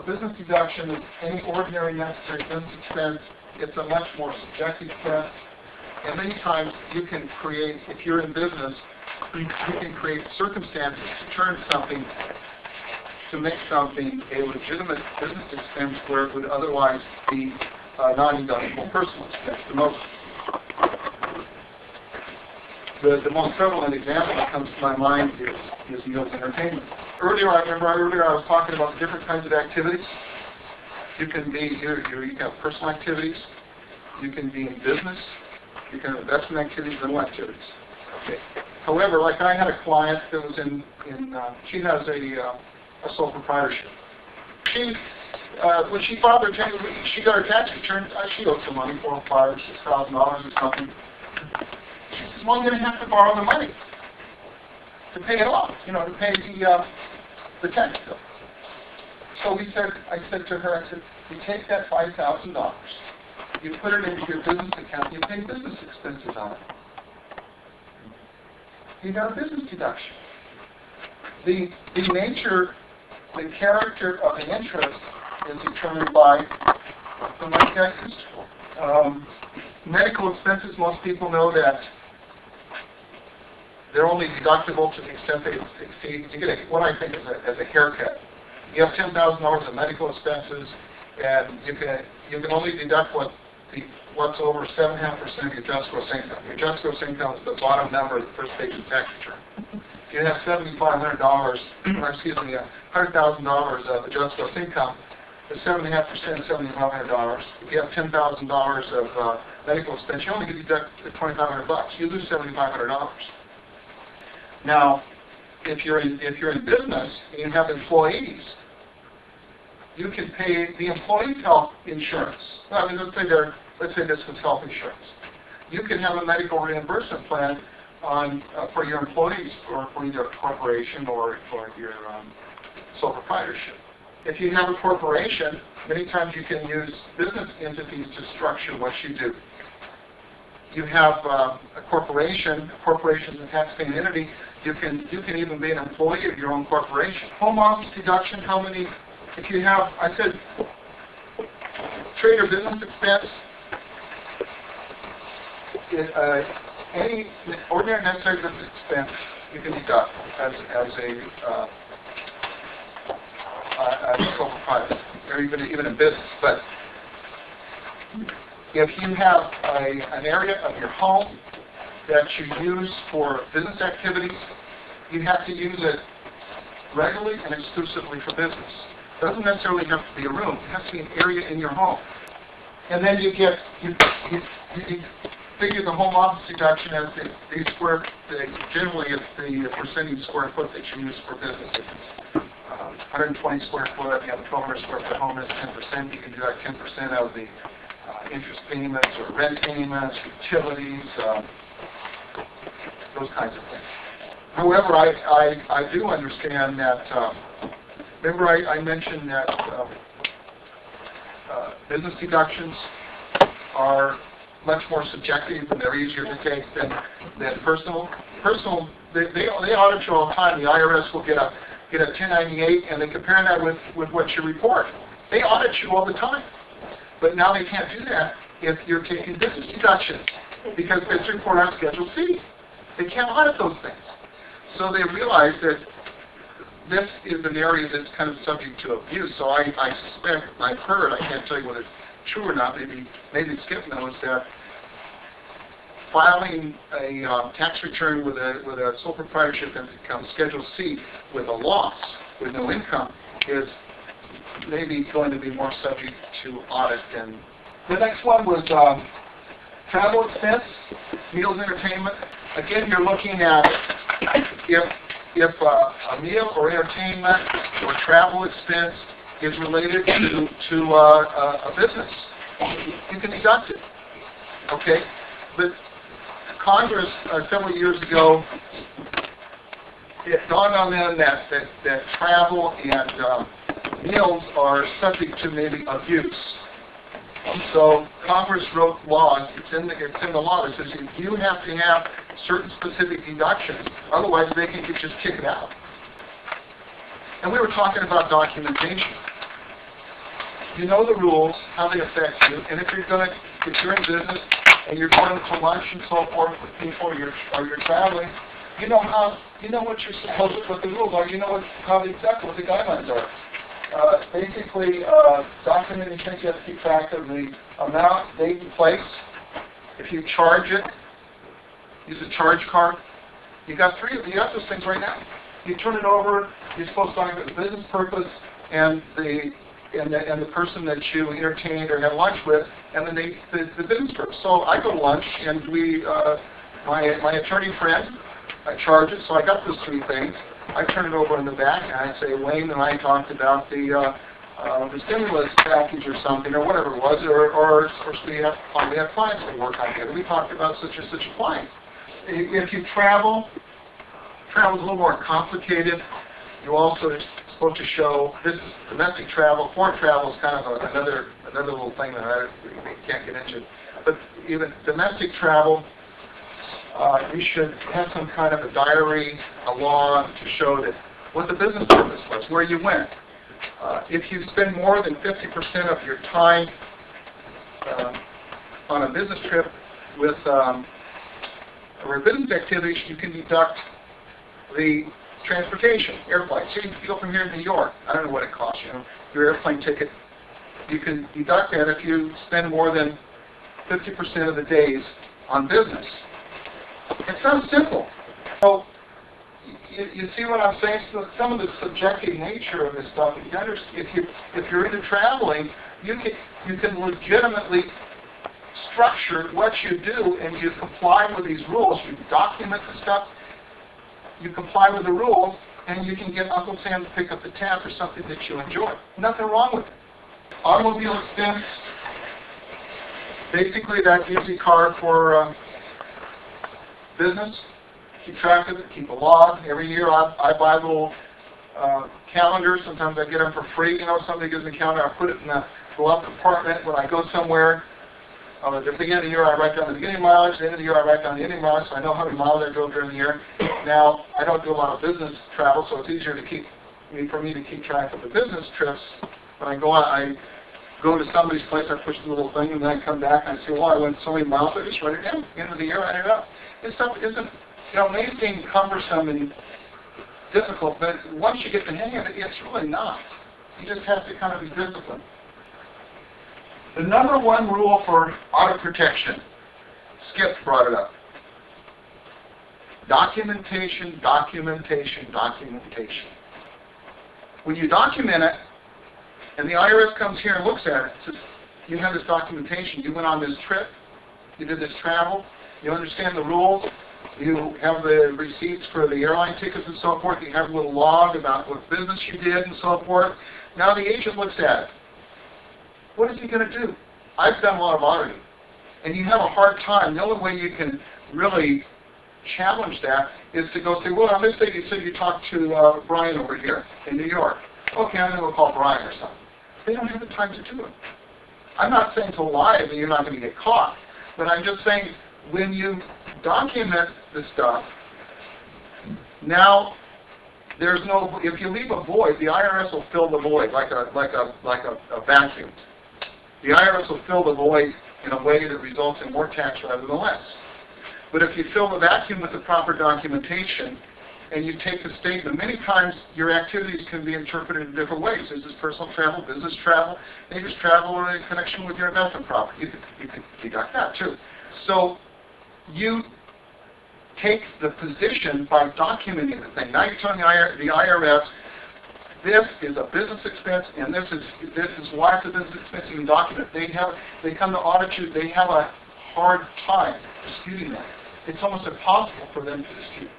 business deduction is any ordinary necessary business expense. It's a much more subjective test. And many times you can create, if you're in business, you can create circumstances to turn something, to make something a legitimate business expense where it would otherwise be non-deductible personal expense. The most prevalent example that comes to my mind is meals entertainment. Earlier I was talking about the different kinds of activities. You can be, you have personal activities, you can be in business, you can have investment activities and activities. Okay. However, like I had a client that was she has a sole proprietorship. When she filed her tax, she got her tax return, she owed some money, $4,000, $5,000, $6,000 or something. She says, well, I'm going to have to borrow the money to pay it off, to pay the tax bill. So I said to her, you take that $5,000, you put it into your business account, you pay business expenses on it. You got a business deduction. The nature, the character of the interest is determined by the money taxes. Medical expenses, most people know that they're only deductible to the extent they exceed. You get what I think as a haircut. You have $10,000 of medical expenses, and you can only deduct what's over 7.5% of your just gross income. Your just gross income is the bottom number of the first page of the tax return. If you have $7,500, or excuse me, $100,000 of adjusted gross income, the 7.5% is $7,500. If you have $10,000 of medical expense, you only get deducted $2,500. You lose $7,500. Now, if you're in business and you have employees, you can pay the employee's health insurance. I mean, let's say this was health insurance. You can have a medical reimbursement plan for your employees, or for either a corporation or for your sole proprietorship. If you have a corporation, many times you can use business entities to structure what you do. You have a corporation. A corporation is a tax-paying entity. You can even be an employee of your own corporation. Home office deduction. How many? If you have, I said, trade or business expense. Any ordinary necessary business expense you can deduct as a sole proprietor, or even in business. But if you have an area of your home that you use for business activities, you have to use it regularly and exclusively for business. It doesn't necessarily have to be a room. It has to be an area in your home. And then you figure the home office deduction as generally it's the percentage square foot that you use for business. 120 square foot, you have a 1,200 square foot home, that's 10%. You can deduct 10% of the interest payments or rent payments, utilities, those kinds of things. However, I do understand that, remember I mentioned that business deductions are much more subjective and they're easier to take than personal. Personal, they audit you all the time. The IRS will get a 1098 and they compare that with what you report. They audit you all the time. But now they can't do that if you're taking business deductions because it's reported on Schedule C. They can't audit those things. So they realize that this is an area that's kind of subject to abuse. So I suspect, I've heard, I can't tell you whether it's true or not, maybe Skip knows that filing a tax return with a sole proprietorship that becomes Schedule C with a loss, with no income, is maybe going to be more subject to audit. And the next one was travel expense, meals, entertainment. Again, you're looking at if a meal or entertainment or travel expense is related to a business, you can deduct it. Okay, but Congress several years ago, it dawned on them that travel and meals are subject to maybe abuse. So Congress wrote laws. It's in the law that says you have to have certain specific deductions, otherwise they can just kick it out. And we were talking about documentation. you know the rules, how they affect you, and if you're in business and you're going to lunch and so forth with people, or you're traveling, you know what you're supposed to, what the rules are, you know exactly what the guidelines are. Basically, documenting things, you have to keep track of the amount, date, and place. If you charge it, use a charge card. You got those things right now. You turn it over, you're supposed to talk about the business purpose and the person that you entertained or had lunch with, and then the business purpose. So I go to lunch, and my attorney friend, I charge it, so I got those three things. I turn it over in the back, and I say, Wayne and I talked about the stimulus package or something, or whatever it was, or of course we have clients that work on together. We talked about such and such a client. If you travel is a little more complicated. You also are supposed to show, this is domestic travel. Foreign travel is kind of another little thing that we can't get into. But even domestic travel, you should have some kind of a diary, a log to show that what the business purpose was, where you went. If you spend more than 50% of your time on a business trip with or business activities, you can deduct the transportation, airplane. So you go from here to New York. I don't know what it costs you. Your airplane ticket, you can deduct that if you spend more than 50% of the days on business. It sounds simple. So you see what I'm saying? So some of the subjective nature of this stuff. If you're into traveling, you can legitimately structure what you do, and you comply with these rules. You document the stuff. You comply with the rules, and you can get Uncle Sam to pick up the tab for something that you enjoy. Nothing wrong with it. Automobile expense. Basically, that gives you a card for business. Keep track of it. Keep a log. Every year, I buy little calendars. Sometimes I get them for free. Somebody gives me a calendar. I put it in the glove compartment when I go somewhere. At the beginning of the year, I write down the beginning mileage. At the end of the year, I write down the ending mileage, so I know how many miles I drove during the year. Now, I don't do a lot of business travel, so it's easier for me to keep track of the business trips. When I go to somebody's place, I push the little thing, and then I come back and I say, well, I went so many miles. I just write it down. At the end of the year, I add it up. This stuff isn't, may seem cumbersome and difficult, but once you get the hang of it, it's really not. You just have to kind of be disciplined. The number one rule for auto protection, Skip brought it up. Documentation, documentation, documentation. When you document it, and the IRS comes here and looks at it, says, you have this documentation, you went on this trip, you did this travel, you understand the rules, you have the receipts for the airline tickets and so forth, you have a little log about what business you did and so forth. Now the agent looks at it. What is he going to do? I've done a lot of auditing, and you have a hard time. The only way you can really challenge that is to go say, well, let's say you talk to Brian over here in New York. Okay, I'm going to go call Brian or something. They don't have the time to do it. I'm not saying to lie that you're not going to get caught, but I'm just saying when you document the stuff, now there's no, if you leave a void, the IRS will fill the void like a vacuum. The IRS will fill the void in a way that results in more tax rather than less. But if you fill the vacuum with the proper documentation and you take the statement, many times your activities can be interpreted in different ways. Is this personal travel, business travel, maybe it's travel in connection with your investment property. You could deduct that too. So you take the position by documenting the thing. Now you're telling the IRS, this is a business expense, and this is why it's a business expense. You can document. They come to audit you. They have a hard time disputing that. It's almost impossible for them to dispute.